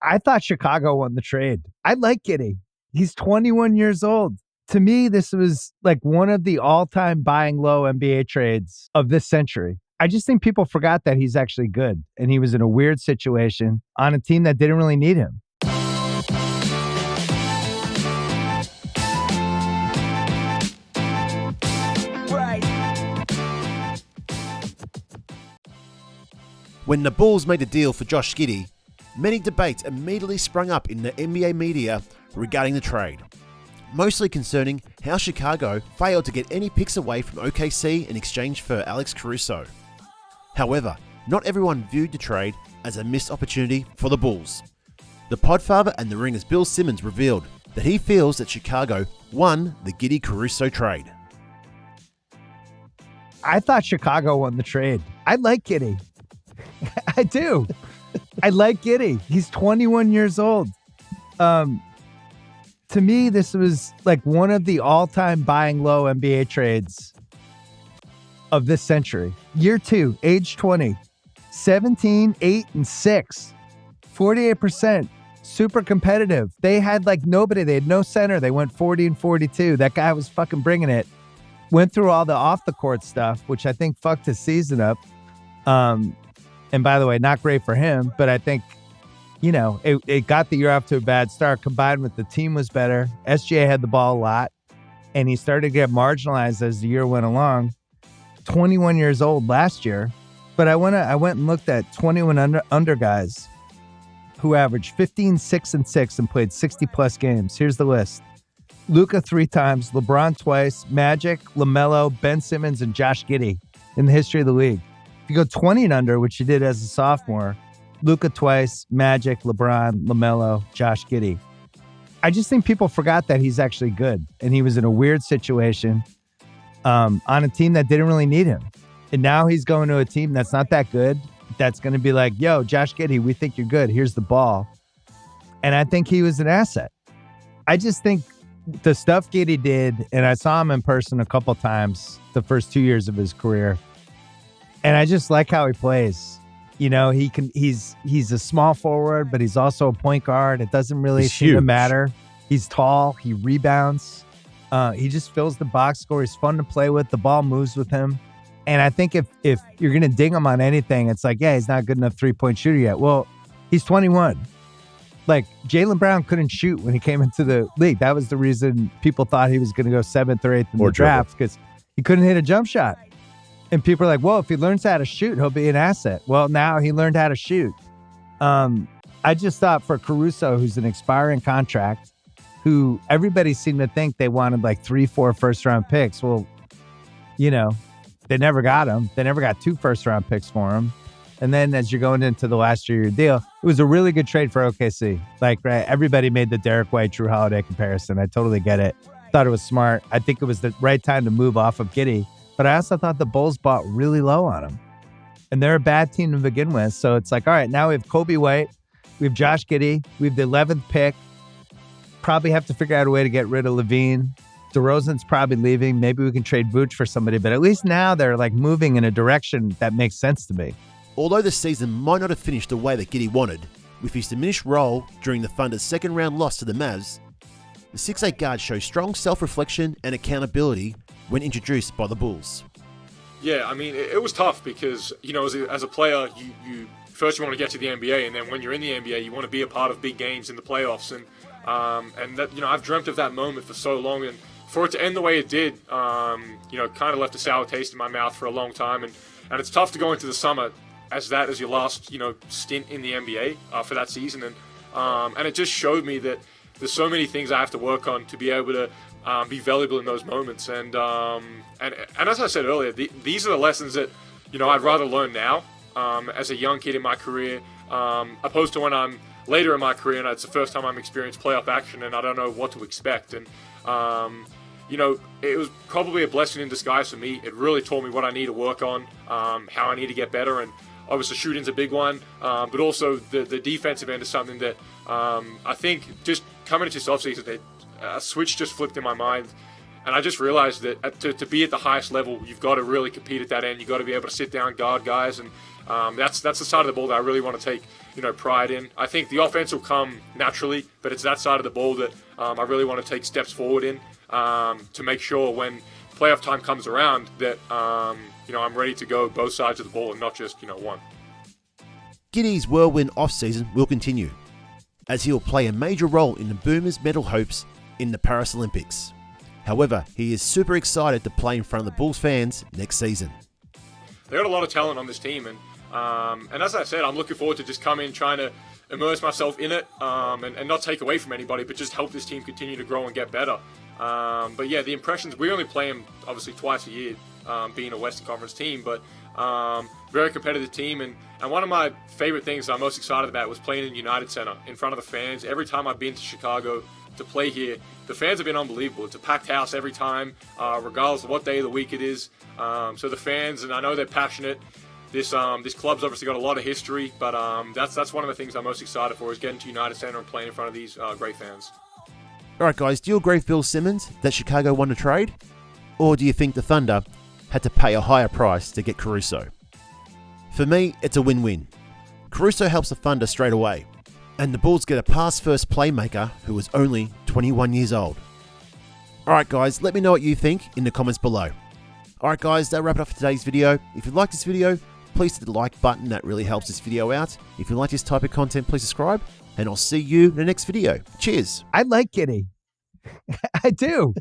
I thought Chicago won the trade. I like Giddey. He's 21 years old. To me, this was like one of the all-time buying low NBA trades of this century. I just think people forgot that he's actually good, and he was in a weird situation on a team that didn't really need him. When the Bulls made a deal for Josh Giddey, many debates immediately sprung up in the NBA media regarding the trade, mostly concerning how Chicago failed to get any picks away from OKC in exchange for Alex Caruso. However, not everyone viewed the trade as a missed opportunity for the Bulls. The Podfather and the Ringer's Bill Simmons revealed that he feels that Chicago won the Giddey-Caruso trade. I thought Chicago won the trade. I like Giddey. I do. I like Giddey. He's 21 years old. To me, this was like one of the all-time buying low NBA trades of this century. Year 2, age 20, 17, 8, and 6, 48%, super competitive. They had like nobody. They had no center. They went 40 and 42. That guy was fucking bringing it. Went through all the off-the-court stuff, which I think fucked his season up. And by the way, not great for him, but I think, you know, it got the year off to a bad start, combined with the team was better. SGA had the ball a lot, and he started to get marginalized as the year went along. 21 years old last year, but I went and looked at 21 under guys who averaged 15, 6, and 6 and played 60-plus games. Here's the list. Luka 3 times, LeBron twice, Magic, LaMelo, Ben Simmons, and Josh Giddey in the history of the league. If you go 20 and under, which you did as a sophomore, Luka twice, Magic, LeBron, LaMelo, Josh Giddey. I just think people forgot that he's actually good, and he was in a weird situation on a team that didn't really need him. And now he's going to a team that's not that good, that's going to be like, yo, Josh Giddey, we think you're good. Here's the ball. And I think he was an asset. I just think the stuff Giddey did, and I saw him in person a couple times the first 2 years of his career, and I just like how he plays. You know, he's a small forward, but he's also a point guard. It doesn't really seem to matter. He's tall. He rebounds. He just fills the box score. He's fun to play with. The ball moves with him. And I think if you're going to ding him on anything, it's like, yeah, he's not good enough three-point shooter yet. Well, he's 21. Like, Jaylen Brown couldn't shoot when he came into the league. That was the reason people thought he was going to go 7th or 8th in the draft, because he couldn't hit a jump shot. And people are like, well, if he learns how to shoot, he'll be an asset. Well, now he learned how to shoot. I just thought for Caruso, who's an expiring contract, who everybody seemed to think they wanted like 3-4 first-round picks. Well, you know, they never got him. They never got 2 first-round picks for him. And then as you're going into the last year of your deal, it was a really good trade for OKC. Like, right, everybody made the Derek White, Drew Holiday comparison. I totally get it. Thought it was smart. I think it was the right time to move off of Giddey. But I also thought the Bulls bought really low on him. And they're a bad team to begin with. So it's like, all right, now we have Kobe White. We have Josh Giddey. We have the 11th pick. Probably have to figure out a way to get rid of Levine. DeRozan's probably leaving. Maybe we can trade Vooch for somebody. But at least now they're like moving in a direction that makes sense to me. Although the season might not have finished the way that Giddey wanted, with his diminished role during the Thunder's second-round loss to the Mavs, the 6'8 guard shows strong self-reflection and accountability when introduced by the Bulls. Yeah, I mean, it was tough because, you know, as a player, you first you want to get to the NBA, and then when you're in the NBA, you want to be a part of big games in the playoffs. And that, you know, I've dreamt of that moment for so long, and for it to end the way it did, you know, kind of left a sour taste in my mouth for a long time. And it's tough to go into the summer as your last, you know, stint in the NBA for that season. And it just showed me that there's so many things I have to work on to be able to be valuable in those moments. And as I said earlier, these are the lessons that, you know, I'd rather learn now as a young kid in my career, opposed to when I'm later in my career and it's the first time I'm experienced playoff action and I don't know what to expect. And, you know, it was probably a blessing in disguise for me. It really taught me what I need to work on, how I need to get better. And obviously shooting's a big one, but also the defensive end is something that I think just coming into this offseason, a switch just flipped in my mind. And I just realized that to be at the highest level, you've got to really compete at that end. You've got to be able to sit down, guard guys. And That's the side of the ball that I really want to take pride in. I think the offense will come naturally, but it's that side of the ball that I really want to take steps forward in to make sure when playoff time comes around that I'm ready to go both sides of the ball and not just one. Giddey's whirlwind offseason will continue, as he will play a major role in the Boomers' medal hopes in the Paris Olympics. However, he is super excited to play in front of the Bulls fans next season. They got a lot of talent on this team, and as I said, I'm looking forward to just come in, trying to immerse myself in it, and not take away from anybody, but just help this team continue to grow and get better. But yeah, the impressions, we only play them obviously twice a year, being a Western Conference team, but very competitive team, and one of my favorite things I'm most excited about was playing in United Center in front of the fans. Every time I've been to Chicago to play here, the fans have been unbelievable. It's a packed house every time, regardless of what day of the week it is. So the fans, and I know they're passionate. This club's obviously got a lot of history, but that's one of the things I'm most excited for, is getting to United Center and playing in front of these great fans. All right, guys, do you agree with Bill Simmons that Chicago won the trade? Or do you think the Thunder had to pay a higher price to get Caruso? For me, it's a win-win. Caruso helps the Thunder straight away, and the Bulls get a pass-first playmaker who is only 21 years old. All right, guys, let me know what you think in the comments below. All right, guys, that'll wrap it up for today's video. If you like this video, please hit the like button. That really helps this video out. If you like this type of content, please subscribe, and I'll see you in the next video. Cheers. I like Giddey. I do.